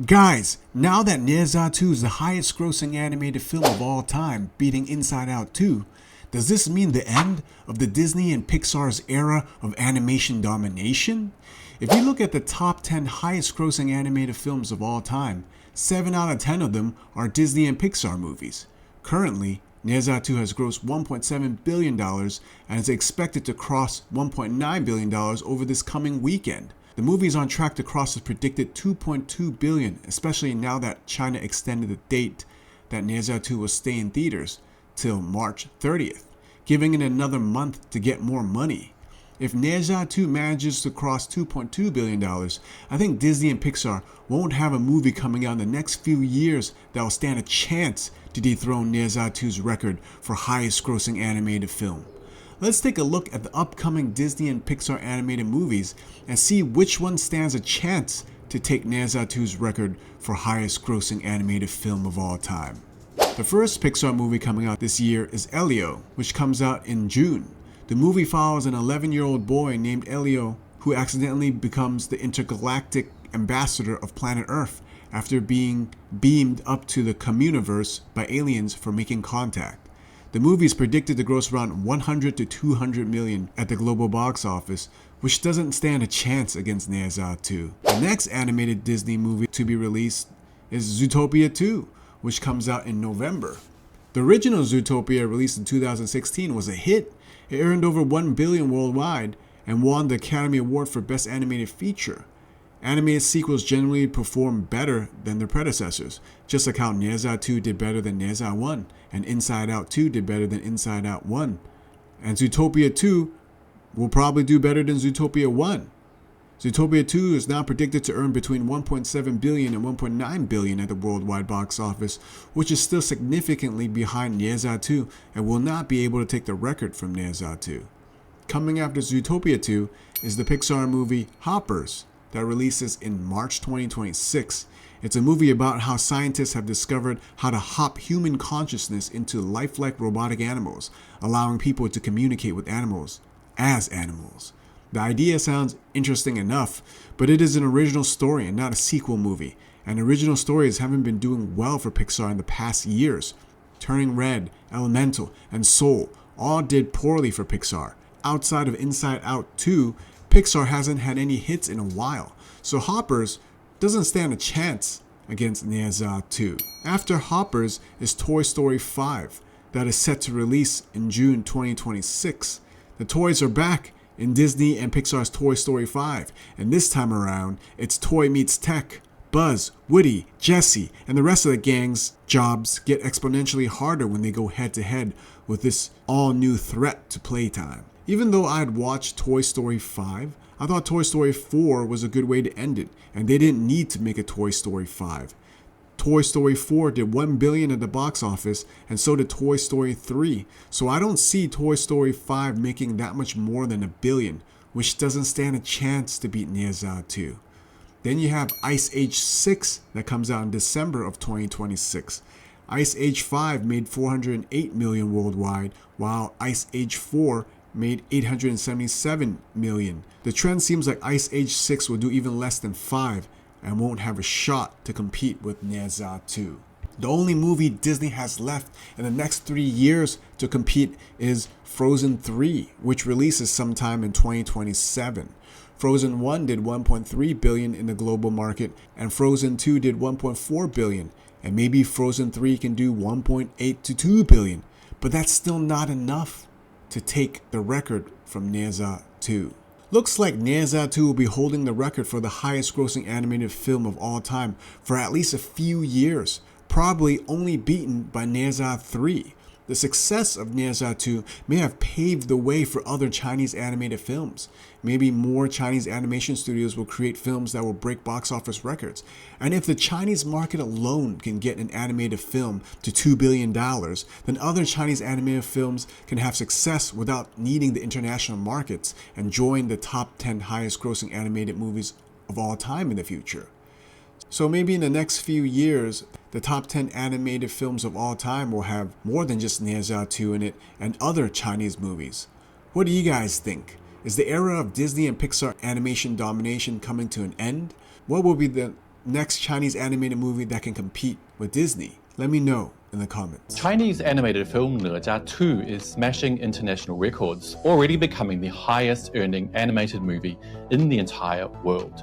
Guys, now that Ne Zha 2 is the highest grossing animated film of all time, beating Inside Out 2, does this mean the end of the Disney and Pixar's era of animation domination? If you look at the top 10 highest grossing animated films of all time, 7 out of 10 of them are Disney and Pixar movies. Currently, Ne Zha 2 has grossed $1.7 billion and is expected to cross $1.9 billion over this coming weekend. The movie is on track to cross the predicted $2.2 billion, especially now that China extended the date that Ne Zha 2 will stay in theaters till March 30th, giving it another month to get more money. If Ne Zha 2 manages to cross $2.2 billion, I think Disney and Pixar won't have a movie coming out in the next few years that will stand a chance to dethrone Ne Zha 2's record for highest grossing animated film. Let's take a look at the upcoming Disney and Pixar animated movies and see which one stands a chance to take Ne Zha 2's record for highest grossing animated film of all time. The first Pixar movie coming out this year is Elio, which comes out in June. The movie follows an 11-year-old boy named Elio who accidentally becomes the intergalactic ambassador of planet Earth after being beamed up to the Communiverse by aliens for making contact. The movie is predicted to gross around 100 to 200 million at the global box office, which doesn't stand a chance against Ne Zha 2. The next animated Disney movie to be released is Zootopia 2, which comes out in November. The original Zootopia, released in 2016, was a hit. It earned over 1 billion worldwide and won the Academy Award for Best Animated Feature. Animated sequels generally perform better than their predecessors, just like how Ne Zha 2 did better than Ne Zha 1, and Inside Out 2 did better than Inside Out 1. And Zootopia 2 will probably do better than Zootopia 1. Zootopia 2 is now predicted to earn between 1.7 billion and 1.9 billion at the worldwide box office, which is still significantly behind Ne Zha 2 and will not be able to take the record from Ne Zha 2. Coming after Zootopia 2 is the Pixar movie Hoppers, that releases in March 2026. It's a movie about how scientists have discovered how to hop human consciousness into lifelike robotic animals, allowing people to communicate with animals as animals. The idea sounds interesting enough, but it is an original story and not a sequel movie, and original stories haven't been doing well for Pixar in the past years. Turning Red, Elemental, and Soul all did poorly for Pixar. Outside of Inside Out 2, Pixar hasn't had any hits in a while, so Hoppers doesn't stand a chance against Ne Zha 2. After Hoppers is Toy Story 5, that is set to release in June 2026. The toys are back in Disney and Pixar's Toy Story 5, and this time around, it's Toy meets Tech. Buzz, Woody, Jessie, and the rest of the gang's jobs get exponentially harder when they go head-to-head with this all-new threat to playtime. Even though I'd watched Toy Story 5, I thought Toy Story 4 was a good way to end it, and they didn't need to make a Toy Story 5. Toy Story 4 did 1 billion at the box office, and so did Toy Story 3, so I don't see Toy Story 5 making that much more than $1 billion, which doesn't stand a chance to beat Ne Zha 2. Then you have Ice Age 6 that comes out in December of 2026. Ice Age 5 made 408 million worldwide, while Ice Age 4 made 877 million. The trend seems like Ice Age 6 will do even less than 5 and won't have a shot to compete with Ne Zha 2. The only movie Disney has left in the next 3 years to compete is Frozen 3, which releases sometime in 2027. Frozen 1 did 1.3 billion in the global market, and Frozen 2 did 1.4 billion, and maybe Frozen 3 can do 1.8 to 2 billion, but that's still not enough to take the record from Ne Zha 2. Looks like Ne Zha 2 will be holding the record for the highest grossing animated film of all time for at least a few years, probably only beaten by Ne Zha 3. The success of Ne Zha 2 may have paved the way for other Chinese animated films. Maybe more Chinese animation studios will create films that will break box office records. And if the Chinese market alone can get an animated film to $2 billion, then other Chinese animated films can have success without needing the international markets and join the top 10 highest grossing animated movies of all time in the future. So maybe in the next few years, the top 10 animated films of all time will have more than just Ne Zha 2 in it and other Chinese movies. What do you guys think? Is the era of Disney and Pixar animation domination coming to an end? What will be the next Chinese animated movie that can compete with Disney? Let me know in the comments. Chinese animated film Ne Zha 2 is smashing international records, already becoming the highest earning animated movie in the entire world.